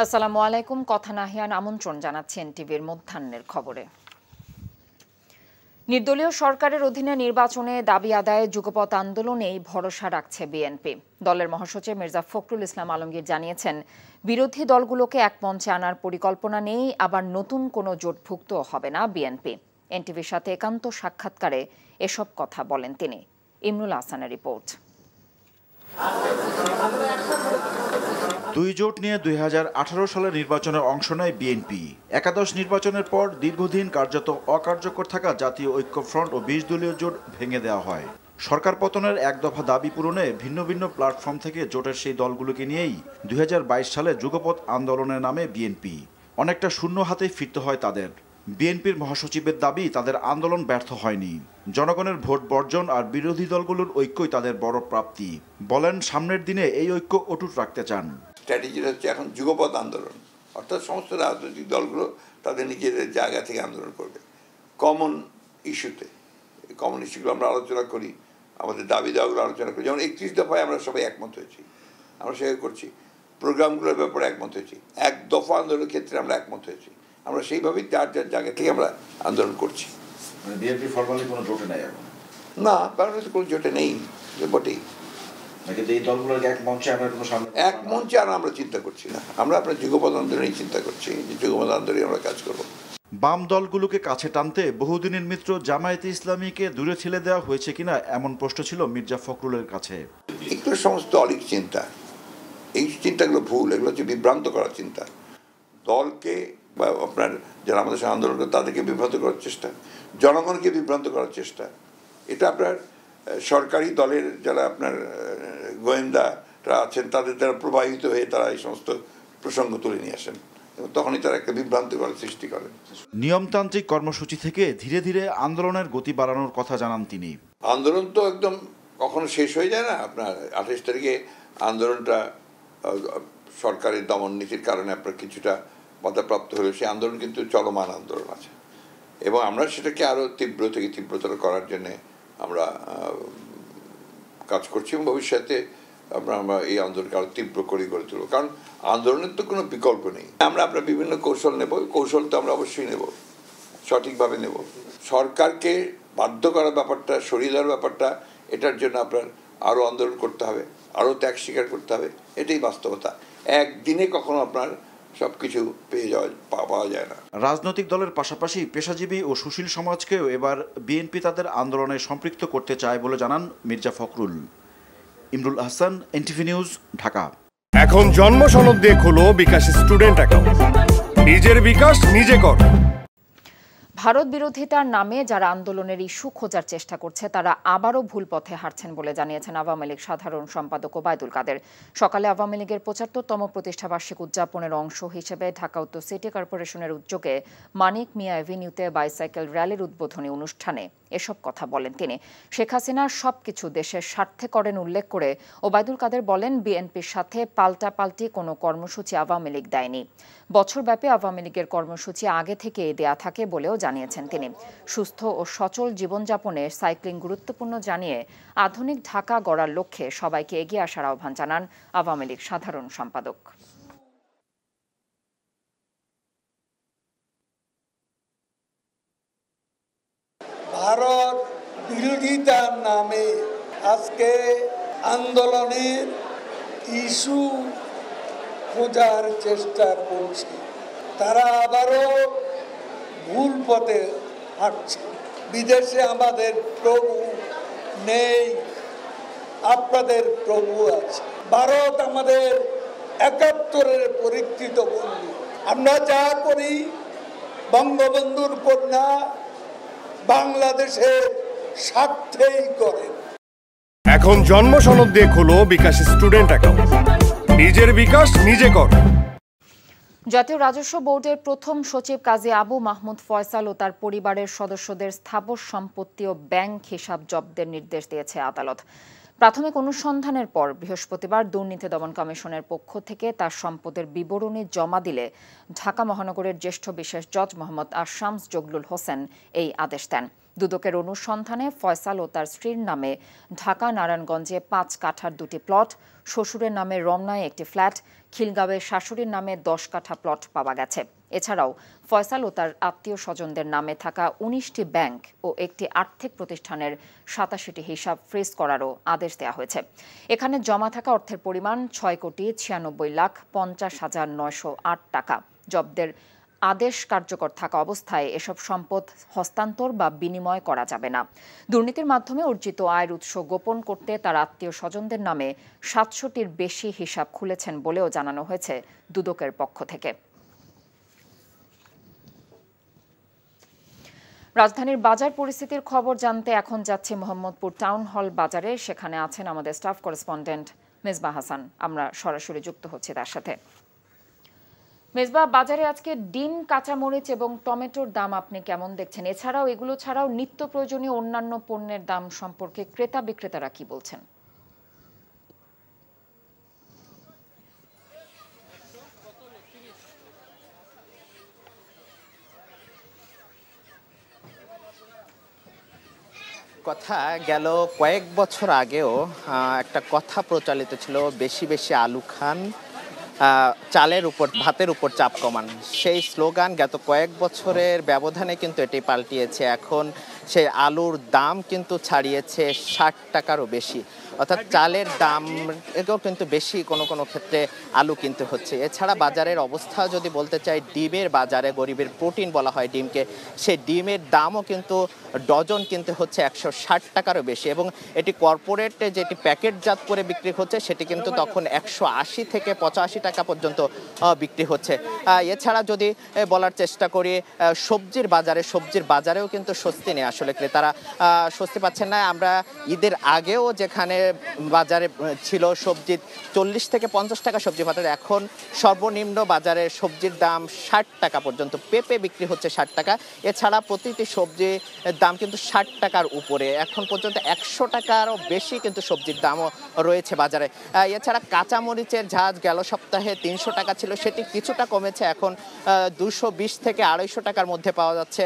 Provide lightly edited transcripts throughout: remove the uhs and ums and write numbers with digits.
আসসালামু আলাইকুম। কথা নাহিয়ান আমন্ত্রণ জানাচ্ছেন টিভির মধ্যাহ্নের খবরে। নির্দলীয় সরকারের অধীনে নির্বাচনে দাবি আদায়ে যুগপৎ আন্দোলনেই ভরসা রাখছে বিএনপি। দলের মহাসচিব মির্জা ফখরুল ইসলাম আলমগীর জানিয়েছেন, বিরোধী দলগুলোকে এক মঞ্চে আনার পরিকল্পনা নেই, আবার নতুন কোনো জোটভুক্ত হবে না বিএনপি। এনটিভির সাথে একান্ত সাক্ষাৎকারে এসব কথা বলেন তিনি। ইমরুল হাসানের রিপোর্ট। দুই জোট নিয়ে 2018 সালের নির্বাচনে অংশ নেয় বিএনপি। একাদশ নির্বাচনের পর দীর্ঘদিন কার্যত অকার্যকর থাকা জাতীয় ঐক্যফ্রন্ট ও 20 দলীয় জোট ভেঙে দেওয়া হয়। সরকার পতনের এক দফা দাবি পূরণে ভিন্ন ভিন্ন প্ল্যাটফর্ম থেকে জোটের সেই দলগুলোকে নিয়েই 2022 সালে যুগপৎ আন্দোলনের নামে বিএনপি। অনেকটা শূন্য হাতে ফিরতে হয় তাদের। বিএনপির মহাসচিবের দাবি, তাদের আন্দোলন ব্যর্থ হয়নি। জনগণের ভোট বর্জন আর বিরোধী দলগুলোর ঐক্যই তাদের বড় প্রাপ্তি। বলেন, সামনের দিনে এই ঐক্য অটুট রাখতে চান। স্ট্র্যাটেজিটা হচ্ছে এখন যুগপৎ আন্দোলন, অর্থাৎ সমস্ত রাজনৈতিক দলগুলো তাদের নিজেদের জায়গা থেকে আন্দোলন করবে কমন ইস্যুতে। কমন ইস্যুগুলো আমরা আলোচনা করি, আমাদের দাবি দাওয়াগুলো আলোচনা করি। যেমন 31 দফায় আমরা সবাই একমত হয়েছি, আমরা সেভাবে করছি। প্রোগ্রামগুলোর ব্যাপারে একমত হয়েছি, এক দফা আন্দোলনের ক্ষেত্রে আমরা একমত হয়েছি। আমরা সেইভাবেই যার যার জায়গা থেকে আমরা আন্দোলন করছি। বিএনপি ফরমালি কোনো জোটে নাই এখন? না, কারণ কোনো জোটে নেই বটেই। এক মঞ্চে আনা আমরা চিন্তা করছি না, আমরা আপনার যুগপৎ আন্দোলনেই চিন্তা করছি যে যুগপৎ আন্দোলনে আমরা কাজ করব। বাম দলগুলোকে কাছে টানতে বহুদিনের মিত্র জামায়াতে ইসলামীকে দূরে ঠেলে দেওয়া হয়েছে কিনা এমন প্রশ্ন ছিল মির্জা ফখরুলের কাছে। এগুলো সমস্ত অলিক চিন্তা, এই চিন্তাগুলো ভুল, এগুলো হচ্ছে বিভ্রান্ত করার চিন্তা। দলকে বা আপনার যারা আমাদের সাথে আন্দোলন করে তাদেরকে বিভ্রান্ত করার চেষ্টা, জনগণকে বিভ্রান্ত করার চেষ্টা। এটা আপনার সরকারি দলের যারা আপনার গোয়েন্দারা আছেন তাদের দ্বারা প্রবাহিত হয়ে তারা এই সমস্ত প্রসঙ্গ তুলে নিয়ে আসেন এবং তখনই তারা একটা বিভ্রান্তিকর সৃষ্টি করেন। নিয়মতান্ত্রিক কর্মসূচি থেকে ধীরে ধীরে আন্দোলনের গতি বাড়ানোর কথা জানান তিনি। আন্দোলন তো একদম কখনো শেষ হয়ে যায় না। আপনার 28 তারিখে আন্দোলনটা সরকারের দমন নীতির কারণে আপনার কিছুটা বাধাপ্রাপ্ত হলেও সেই আন্দোলন কিন্তু চলমান আন্দোলন আছে এবং আমরা সেটাকে আরও তীব্র থেকে তীব্রতর করার জন্যে আমরা কাজ করছি এবং ভবিষ্যতে আমরা এই আন্দোলনকে আরও তীব্র করে গড়ে তুলব। কারণ আন্দোলনের তো কোনো বিকল্প নেই। আমরা আপনার বিভিন্ন কৌশল নেব, কৌশল তো আমরা অবশ্যই নেব, সঠিকভাবে নেব। সরকারকে বাধ্য করার ব্যাপারটা, সরিয়ে দেওয়ার ব্যাপারটা, এটার জন্য আপনার আরও আন্দোলন করতে হবে, আরও ত্যাগ স্বীকার করতে হবে। এটাই বাস্তবতা। একদিনে কখনো আপনার সবকিছু পাওয়া যায় না। রাজনৈতিক দলের পাশাপাশি পেশাজীবী ও সুশীল সমাজকেও এবার বিএনপি তাদের আন্দোলনে সম্পৃক্ত করতে চায় বলে জানান মির্জা ফখরুল। Imrul Hasan, NTV news, Dhaka. এখন জন্ম সনদ দিয়ে খোলো বিকাশ স্টুডেন্ট অ্যাকাউন্ট। নিজের বিকাশ নিজে কর। ভারত বিরোধিতার নামে যারা আন্দোলনের ইস্যু খোঁজার চেষ্টা করছে তারা আবারও ভুল পথে হাঁটছেন বলে জানিয়েছেন আওয়ামী লীগ সাধারণ সম্পাদক ওবায়দুল কাদের। সকালে আওয়ামী লীগের 75তম প্রতিষ্ঠাবার্ষিক উদযাপনের অংশ হিসেবে ঢাকা উত্তর সিটি কর্পোরেশনের উদ্যোগে মানিক মিয়া এভিনিউতে বাইসাইকেল র্যালির উদ্বোধনী অনুষ্ঠানে এসব কথা বলেন তিনি। শেখ হাসিনার সবকিছু দেশের স্বার্থে করেন উল্লেখ করে ওবায়দুল কাদের বলেন, বিএনপির সাথে পাল্টাপাল্টি কোনো কর্মসূচি আওয়ামী লীগ দেয়নি। বছরব্যাপী আওয়ামী লীগের কর্মসূচি আগে থেকে দেয়া থাকে বলেও জানিয়েছেন তিনি। সুস্থ ও সচল জীবনযাপনে সাইক্লিং গুরুত্বপূর্ণ জানিয়ে আধুনিক ঢাকা গড়ার লক্ষ্যে সবাইকে এগিয়ে আসার আহ্বান জানান আওয়ামী লীগ সাধারণ সম্পাদক। ভারত বিরোধিতার নামে আজকে আন্দোলনের ইস্যু খোঁজার চেষ্টা করছে, তারা আবারও ভুল পথে হাঁটছে। বিদেশে আমাদের প্রভু নেই, আপনাদের প্রভু আছে। ভারত আমাদের 71-এর পরীক্ষিত বন্ধু। আমরা যা করি বঙ্গবন্ধুর কন্যা বাংলাদেশের স্বার্থেই করে। এখন জন্ম সনদ দিয়ে খোলো বিকাশ স্টুডেন্ট অ্যাকাউন্ট। নিজের বিকাশ নিজে কর। জাতীয় রাজস্ব বোর্ডের প্রথম সচিব কাজী আবু মাহমুদ ফয়সাল ও তার পরিবারের সদস্যদের স্থাবর সম্পত্তি ও ব্যাংক হিসাব জব্দের নির্দেশ দিয়েছে আদালত। প্রাথমিক অনুসন্ধানের পর বৃহস্পতিবার দুর্নীতি দমন কমিশনের পক্ষ থেকে তার সম্পদের বিবরণী জমা দিলে ঢাকা মহানগরের জ্যেষ্ঠ বিশেষ জজ মোহাম্মদ আশামস জগলুল হোসেন এই আদেশ দেন। দুদকের অনুসন্ধানে ফয়সাল ও তার স্ত্রীর নামে ঢাকা নারায়ণগঞ্জে 5 কাঠার 2টি প্লট, শ্বশুরের নামে রমনায় একটি ফ্ল্যাট, খিলগাঁওয়ে শাশুড়ির নামে 10 কাঠা প্লট পাওয়া গেছে। এছাড়াও ফয়সাল ও তার আত্মীয় স্বজনদের নামে থাকা 19টি ব্যাংক ও একটি আর্থিক প্রতিষ্ঠানের 87টি হিসাব ফ্রিজ করারও আদেশ দেওয়া হয়েছে। এখানে জমা থাকা অর্থের পরিমাণ 6,96,50,908 টাকা। জব্দের আদেশ কার্যকর থাকা অবস্থায় এসব সম্পদ হস্তান্তর বা বিনিময় করা যাবে না। দুর্নীতির মাধ্যমে অর্জিত আয়ের উৎস গোপন করতে তার আত্মীয় স্বজনদের নামে 700টির বেশি হিসাব খুলেছেন বলেও জানানো হয়েছে দুদকের পক্ষ থেকে। রাজধানীর বাজার পরিস্থিতির খবর জানতে এখন যাচ্ছি মোহাম্মদপুর টাউন হল বাজারে। সেখানে আছেন আমাদের স্টাফ করেসপন্ডেন্ট মেজবাহ হাসান। আমরা সরাসরি যুক্ত হচ্ছি তার সাথে। মেজবাহ, বাজারে আজকে ডিম, কাঁচামরিচ এবং টমেটোর দাম আপনি কেমন দেখছেন? এছাড়াও এগুলো ছাড়াও নিত্য প্রয়োজনীয় অন্যান্য পণ্যের দাম সম্পর্কে ক্রেতা বিক্রেতারা কি বলছেন? কথা গেল কয়েক বছর আগেও একটা কথা প্রচলিত ছিল, বেশি বেশি আলু খান, চালের উপর ভাতের উপর চাপ কমান। সেই স্লোগান গত কয়েক বছরের ব্যবধানে কিন্তু এটি পাল্টিয়েছে। এখন সেই আলুর দাম কিন্তু ছাড়িয়েছে 60 টাকারও বেশি, অর্থাৎ চালের দাম এটাও কিন্তু বেশি কোনো কোনো ক্ষেত্রে আলু কিনতে হচ্ছে। এছাড়া বাজারের অবস্থা যদি বলতে চাই, ডিমের বাজারে, গরিবের প্রোটিন বলা হয় ডিমকে, সেই ডিমের দামও কিন্তু ডজন কিনতে হচ্ছে 160 টাকারও বেশি, এবং এটি কর্পোরেটে যেটি প্যাকেটজাত করে বিক্রি হচ্ছে সেটি কিন্তু তখন 180 থেকে 85 টাকা পর্যন্ত বিক্রি হচ্ছে। এছাড়া যদি বলার চেষ্টা করি সবজির বাজারেও কিন্তু স্বস্তি নেই, আসলে ক্রেতারা স্বস্তি পাচ্ছেন না। আমরা ঈদের আগেও যেখানে বাজারে ছিল সবজি 40 থেকে 50 টাকা সবজি পাতা, এখন সর্বনিম্ন বাজারে সবজির দাম 60 টাকা পর্যন্ত। পেঁপে বিক্রি হচ্ছে 60 টাকা। এছাড়া প্রতিটি সবজির দাম কিন্তু 60 টাকার উপরে, এখন পর্যন্ত 100 টাকারও বেশি কিন্তু সবজির দামও রয়েছে বাজারে। এছাড়া কাঁচামরিচের ঝাঁজ গেল সপ্তাহে 300 টাকা ছিল, সেটি কিছুটা কমেছে, এখন 220 থেকে 250 টাকার মধ্যে পাওয়া যাচ্ছে।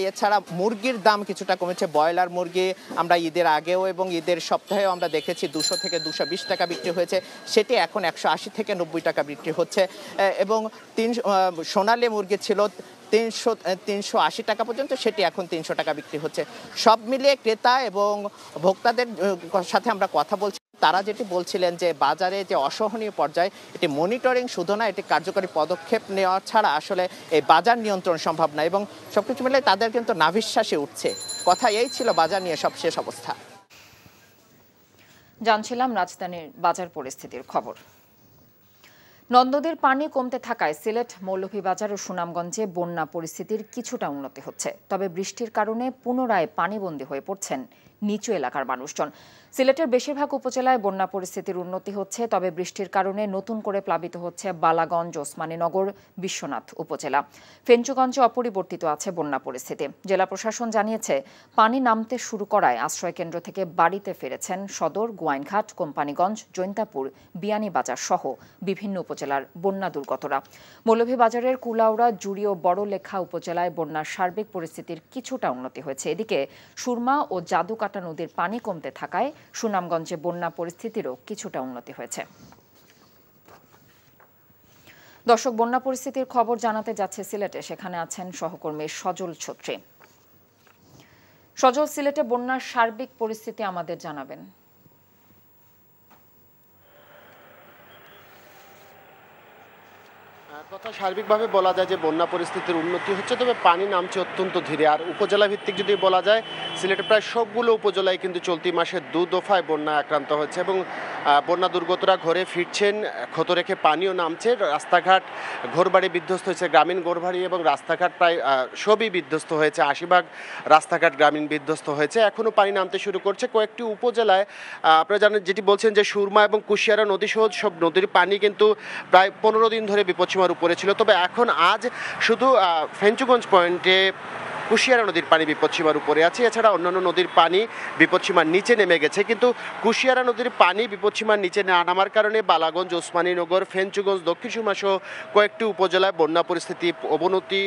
এছাড়া মুরগির দাম কিছুটা কমেছে। ব্রয়লার মুরগি আমরা ঈদের আগেও এবং ঈদের সপ্তাহেও আমরা দেখেছি 200 থেকে 220 টাকা বিক্রি হয়েছে, সেটি এখন 180 থেকে 90 টাকা বিক্রি হচ্ছে। এবং সোনালী মুরগি ছিল 380 টাকা পর্যন্ত, সেটি এখন 300 টাকা বিক্রি হচ্ছে। সব মিলিয়ে ক্রেতা এবং ভোক্তাদের সাথে আমরা কথা বলছি, তারা যেটি বলছিলেন যে বাজারে যে অসহনীয় পর্যায়ে, এটি মনিটরিং শুধু না, এটি কার্যকরী পদক্ষেপ নেওয়া ছাড়া আসলে এই বাজার নিয়ন্ত্রণ সম্ভব না, এবং সবকিছু মিলে তাদের কিন্তু নাভিশ্বাসে উঠছে। কথা এই ছিল বাজার নিয়ে সবশেষ অবস্থা। জানছিলাম রাজধানীর বাজার পরিস্থিতির খবর। নদীর পানি কমতে থাকায় সিলেট, মৌলভীবাজার ও সুনামগঞ্জে বন্যা পরিস্থিতির কিছুটা উন্নতি হচ্ছে। তবে বৃষ্টির কারণে পুনরায় পানিবন্দী হয়ে পড়ছেন নিচু এলাকার মানুষজন। সিলেটের বেশিরভাগ উপজেলায় বন্যা পরিস্থিতির উন্নতি হচ্ছে, তবে বৃষ্টির কারণে নতুন করে প্লাবিত হচ্ছে বালাগঞ্জ, ওসমানীনগর, বিশ্বনাথ উপজেলা। ফেঞ্চুগঞ্জে অপরিবর্তিত আছে বন্যা পরিস্থিতি। জেলা প্রশাসন জানিয়েছে, পানি নামতে শুরু করায় আশ্রয়কেন্দ্র থেকে বাড়িতে ফিরেছেন সদর, গোয়াইনঘাট, কোম্পানিগঞ্জ, জৈন্তাপুর, বিয়ানীবাজার সহ বিভিন্ন উপজেলার বন্যা দুর্গতরা। মৌলভীবাজারের কুলাউড়া, জুড়ি ও বড়লেখা উপজেলায় বন্যার সার্বিক পরিস্থিতির কিছুটা উন্নতি হয়েছে। এদিকে সুরমা ও জাদুকাটা নদীর পানি কমতে থাকায় সুনামগঞ্জে বন্যা পরিস্থিতিরও কিছুটা উন্নতি হয়েছে। দর্শক, বন্যা পরিস্থিতির খবর জানাতে যাচ্ছে সিলেটে, সেখানে আছেন সহকর্মী সজল ছত্রী। সজল, সিলেটে বন্যার সার্বিক পরিস্থিতি আমাদের জানাবেন। কথা সার্বিকভাবে বলা যায় যে বন্যা পরিস্থিতির উন্নতি হচ্ছে, তবে পানি নামছে অত্যন্ত ধীরে। আর উপজেলা ভিত্তিক যদি বলা যায়, সিলেটের প্রায় সবগুলো উপজেলায় কিন্তু চলতি মাসে 2 দফায় বন্যায় আক্রান্ত হচ্ছে, এবং বন্যা দুর্গতরা ঘরে ফিরছেন, ক্ষত রেখে পানিও নামছে। রাস্তাঘাট, ঘরবাড়ি বিধ্বস্ত হয়েছে, গ্রামীণ ঘরবাড়ি এবং রাস্তাঘাট প্রায় সবই বিধ্বস্ত হয়েছে। 80% রাস্তাঘাট গ্রামীণ বিধ্বস্ত হয়েছে। এখনও পানি নামতে শুরু করছে কয়েকটি উপজেলায়। আপনারা জানেন, যেটি বলছেন যে সুরমা এবং কুশিয়ারা নদী সহ সব নদীর পানি কিন্তু প্রায় 15 দিন ধরে বিপদসীমার উপরে ছিল। তবে এখন আজ শুধু ফেঞ্চুগঞ্জ পয়েন্টে কুশিয়ারা নদীর পানি বিপদসীমার উপরে আছে। এছাড়া অন্যান্য নদীর পানি বিপদসীমার নিচে নেমে গেছে, কিন্তু কুশিয়ারা নদীর পানি বিপদসীমার নিচে না নামার কারণে বালাগঞ্জ, ওসমানীনগর, ফেঞ্চুগঞ্জ, দক্ষিণ সুরমা সহ কয়েকটি উপজেলায় বন্যা পরিস্থিতি অবনতি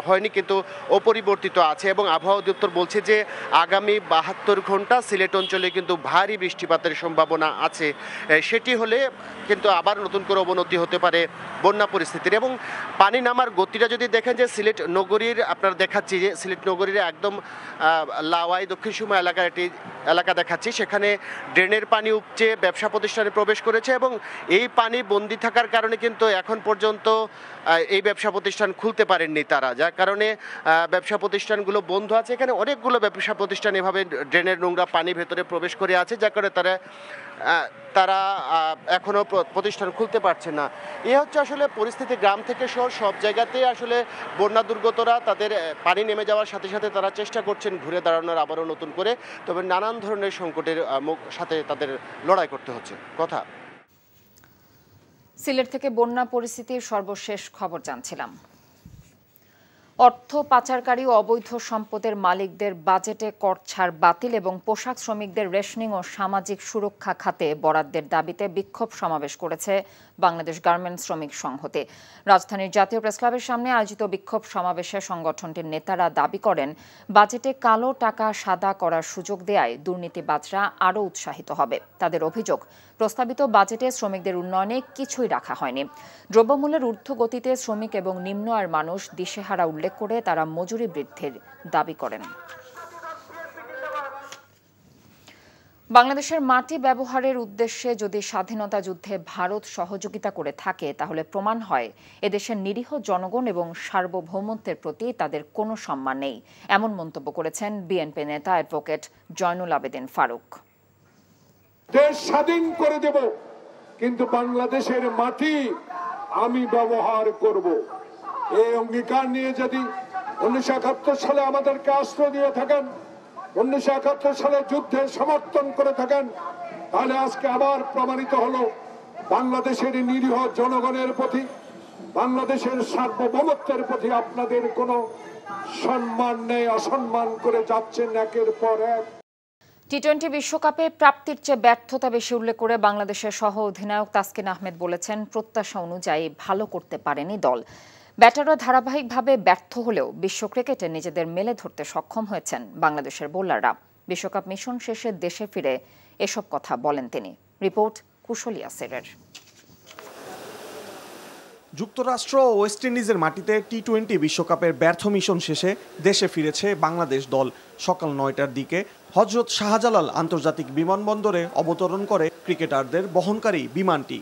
হয়নি, কিন্তু অপরিবর্তিত আছে। এবং আবহাওয়া অধিদপ্তর বলছে যে আগামী 72 ঘন্টা সিলেট অঞ্চলে কিন্তু ভারী বৃষ্টিপাতের সম্ভাবনা আছে। সেটি হলে কিন্তু আবার নতুন করে অবনতি হতে পারে বন্যা পরিস্থিতির। এবং পানি নামার গতিটা যদি দেখেন যে সিলেট নগরীর, আপনারা দেখাচ্ছি যে সিলেট নগরীর একদম লাওয়াই দক্ষিণ সুরমা এলাকার একটি এলাকা দেখাচ্ছি, সেখানে ড্রেনের পানি উপচে ব্যবসা প্রতিষ্ঠানে প্রবেশ করেছে এবং এই পানি বন্দি থাকার কারণে কিন্তু এখন পর্যন্ত এই ব্যবসা প্রতিষ্ঠান খুলতে পারেননি তারা, যার কারণে ব্যবসা প্রতিষ্ঠানগুলো বন্ধ আছে। এখানে অনেকগুলো ব্যবসা প্রতিষ্ঠান এভাবে ড্রেনের নোংরা পানি ভেতরে প্রবেশ করে আছে, যার কারণে তারা এখনও প্রতিষ্ঠান খুলতে পারছে না। এ হচ্ছে আসলে পরিস্থিতি। গ্রাম থেকে শহর সব জায়গাতেই আসলে বন্যা দুর্গতরা তাদের পানি নেমে যাওয়ার সাথে সাথে তারা চেষ্টা করছেন ঘুরে দাঁড়ানোর আবারও নতুন করে, তবে নানান ধরনের সংকটের সাথে তাদের লড়াই করতে হচ্ছে। কথা সিলেট থেকে বন্যা পরিস্থিতির সর্বশেষ খবর জানছিলাম। অর্থ পাচারকারী ও অবৈধ সম্পদের মালিকদের বাজেটে কর ছাড় বাতিল এবং পোশাক শ্রমিকদের রেশনিং ও সামাজিক সুরক্ষা খাতে বরাদ্দের দাবিতে বিক্ষোভ সমাবেশ করেছে বাংলাদেশ গার্মেন্টস শ্রমিক সংহতি। রাজধানীর জাতীয় প্রেসক্লাবের সামনে আয়োজিত বিক্ষোভ সমাবেশে সংগঠনটির নেতারা দাবি করেন, বাজেটে কালো টাকা সাদা করার সুযোগ দেয়ায় দুর্নীতিবাজরা আরও উৎসাহিত হবে। তাদের অভিযোগ, প্রস্তাবিত বাজেটে শ্রমিকদের উন্নয়নে কিছুই রাখা হয়নি। দ্রব্যমূল্যের ঊর্ধ্বগতিতে শ্রমিক এবং নিম্ন আয়ের মানুষ দিশেহারা উল্লেখ করে তারা মজুরি বৃদ্ধির দাবি করেন। বাংলাদেশের মাটি ব্যবহারের উদ্দেশ্যে যদি স্বাধীনতা যুদ্ধে ভারত সহযোগিতা করে থাকে, তাহলে প্রমাণ হয় এদেশের নিরীহ জনগণ এবং সার্বভৌমত্বের প্রতি তাদের কোনো সম্মান নেই। এমন মন্তব্য করেছেন বিএনপি নেতা অ্যাডভোকেট জয়নুল আবেদিন ফারুক। দেশ স্বাধীন করে দেব, কিন্তু বাংলাদেশের মাটি আমি ব্যবহার করব, এই অঙ্গীকার নিয়ে যদি 1971 সালে আমাদেরকে আশ্রয় দিয়ে থাকেন, 1971 সালে যুদ্ধের সমর্থন করে থাকেন, তাহলে আজকে আবার প্রমাণিত হলো বাংলাদেশের নিরীহ জনগণের প্রতি, বাংলাদেশের সার্বভৌমত্বের প্রতি আপনাদের কোনো সম্মান নেই, অসম্মান করে যাচ্ছেন একের পর এক। টি-20 বিশ্বকাপে প্রাপ্তির চেয়ে ব্যর্থতা বেশি উল্লেখ করে বাংলাদেশের সহ অধিনায়ক তাসকিন আহমেদ বলেছেন, প্রত্যাশা অনুযায়ী ভালো করতে পারেনি দল। ব্যাটাররা ধারাবাহিকভাবে ব্যর্থ হলেও বিশ্ব ক্রিকেটে নিজেদের মেলে ধরতে সক্ষম হয়েছেন বাংলাদেশের বোলাররা। বিশ্বকাপ মিশন শেষে দেশে ফিরে এসব কথা বলেন তিনি। রিপোর্ট কুশল ইয়াসিরের। যুক্তরাষ্ট্র ও ওয়েস্ট ইন্ডিজের মাটিতে টি-20 বিশ্বকাপের ব্যর্থ মিশন শেষে দেশে ফিরেছে বাংলাদেশ দল। সকাল 9টার দিকে হযরত শাহজালাল আন্তর্জাতিক বিমানবন্দরে অবতরণ করে ক্রিকেটারদের বহনকারী বিমানটি।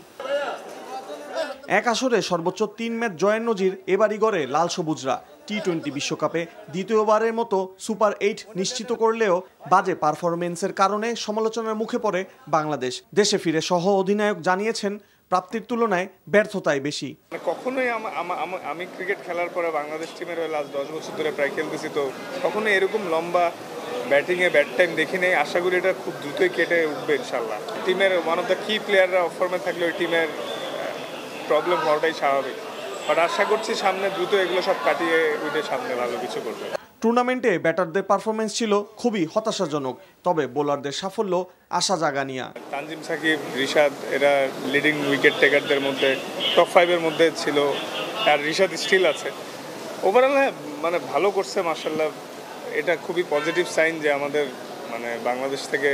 এক আসরে সর্বোচ্চ 3 ম্যাচ জয়ের নজির এবারই গড়ে লাল সবুজরা। টি-20 বিশ্বকাপে দ্বিতীয়বারের মতো সুপার 8 নিশ্চিত করলেও বাজে পারফরমেন্সের কারণে সমালোচনার মুখে পড়ে বাংলাদেশ। দেশে ফিরে সহ অধিনায়ক জানিয়েছেন, প্রাপ্তির তুলনায় ব্যর্থতাই বেশি। কখনোই আমি ক্রিকেট খেলার পরে বাংলাদেশ টিমের লাস্ট 10 বছর ধরে প্রায় খেলতেছি, তো কখনোই এরকম লম্বা ব্যাটিংয়ে ব্যাট টাইম দেখি নেই। আশা করি এটা খুব দ্রুতই কেটে উঠবে ইনশাল্লাহ। টিমের ওয়ান অফ দ্য কি প্লেয়াররা অফ ফর্মে থাকলে ওই টিমের প্রবলেম হওয়াটাই স্বাভাবিক, বাট আশা করছি সামনে দ্রুত এগুলো সব কাটিয়ে উঠে সামনে ভালো কিছু করবে। টুর্নামেন্টে ব্যাটারদের পারফরমেন্স ছিল খুবই হতাশাজনক, তবে বোলারদের সাফল্য আশা জাগানিয়া। তানজিম সাকিব, রিশাদ এরা লিডিং উইকেট টেকারদের মধ্যে টপ 5-এর মধ্যে ছিল, আর রিশাদ স্টিল আছে। ওভারঅল মানে ভালো করছে মাশাআল্লাহ। এটা খুবই পজিটিভ সাইন যে আমাদের মানে বাংলাদেশ থেকে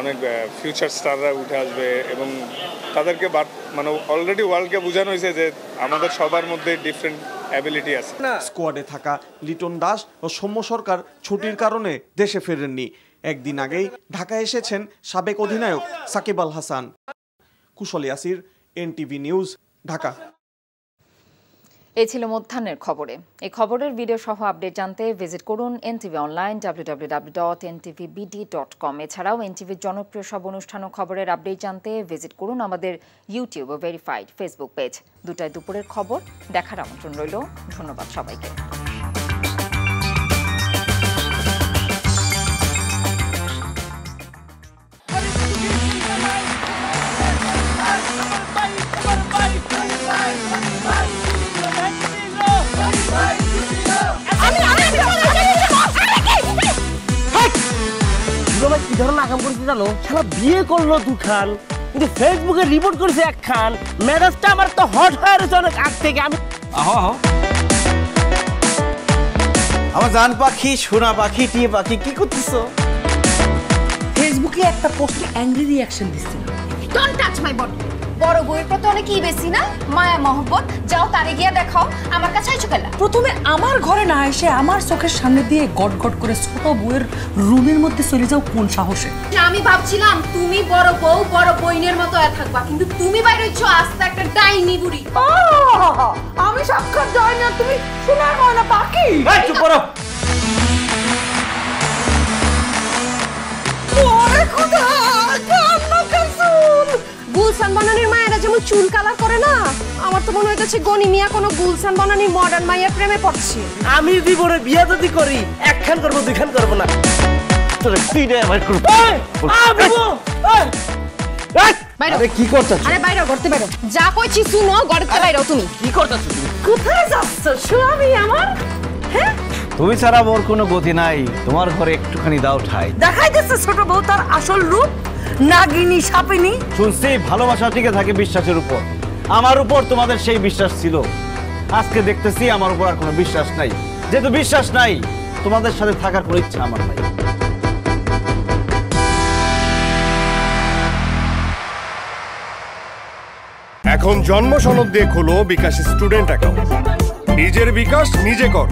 অনেক ফিউচার স্টাররা উঠে আসবে এবং তাদেরকে মানে অলরেডি ওয়ার্ল্ডকে বোঝানো হয়েছে যে আমাদের সবার মধ্যে ডিফারেন্ট অ্যাবিলিটি আছে। স্কোয়াডে থাকা লিটন দাস ও সৌম্য সরকার ছুটির কারণে দেশে ফেরেননি। একদিন আগেই ঢাকায় এসেছেন সাবেক অধিনায়ক সাকিব আল হাসান। কুশল ইয়াসির, এনটিভি নিউজ, ঢাকা। এই ছিল মধ্যাহ্নের খবরে। এই খবরের ভিডিও সহ আপডেট জানতে ভিজিট করুন এনটিভি অনলাইন www.ntvbd.com। এছাড়াও এনটিভির জনপ্রিয় সব অনুষ্ঠান ও খবরের আপডেট জানতে ভিজিট করুন আমাদের ইউটিউব ও ভেরিফাইড ফেসবুক পেজ। 2টায় দুপুরের খবর দেখার আমন্ত্রণ রইল। ধন্যবাদ সবাইকে। কাম করতে জানো, শালা বিয়ে করলো দুখান, কিন্তু ফেসবুকে রিপোর্ট করেছে একখান। ম্যারেজটা আমার তো হট হয়ে রয়েছে অনেক আগ থেকে। আমি আমার জান পাখি, সোনা পাখি, টিয়ে পাখি, কি করতেছো? ফেসবুকে একটা পোস্টে অ্যাংরি রিঅ্যাকশন দিচ্ছিল। Don't touch my body. বড় বউয়ের প্রতি অনেকই বেশি না মায়া মহব্বত, যাও তারে গিয়া দেখাও, আমার কাছে আইছো কেলা? প্রথমে আমার ঘরে না এসে আমার চোখের সামনে দিয়ে গট গট করে ছোট বউয়ের রুমের মধ্যে চলে যাও কোন সাহসে? আমি ভাবছিলাম তুমি বড় বউ বড় বইনের মতো থাকবা, কিন্তু তুমি বাইরে হইছো আস্তে একটা ডাইনি বুড়ি। আমি সাক্ষাৎ ডাইনি আর তুমি সোনার ময়না পাখি। এই চুপ করো। ওরে খোদা, কান্না কাসুন। গুলশান বনানীর মায়েরা যেমন চুল কালার করে না, আমার তো মনে হইতেছে গনি মিয়া কোনো গুলশান বনানীর মডার্ন মাইয়ার প্রেমে পড়ছে। আমি জীবনে বিয়ে যদি করি একখান করবো দুইখান করবো না। তোর তিনটা অ্যাভয়েড করব। আরে কি করতেছ? আরে বাইরে করতে বাইরে যা কইছি শুনো, গড়তে বাইরেও তুমি কি করতেছ তুমি? কোথায় যাচ্ছ স্বামী আমার? হ্যাঁ, তুমি ছাড়া মোর কোনো গতি নাই, তোমার ঘরে একটুখানি দাও ঠাই। দেখাই দিচ্ছে ছোট বউ তার আসল রূপ, নাগিনী সাপিনী। শুনছি ভালোবাসা টিকে থাকে বিশ্বাসের উপর। আমার উপর তোমাদের সেই বিশ্বাস ছিল, আজকে দেখতেছি আমার উপর আর কোনো বিশ্বাস নাই। যেহেতু বিশ্বাস নাই, তোমাদের সাথে থাকার কোনো ইচ্ছা আমার নাই। এখন জন্ম সনদ দিয়ে খোলো বিকাশ স্টুডেন্ট অ্যাকাউন্ট। নিজের বিকাশ নিজে কর।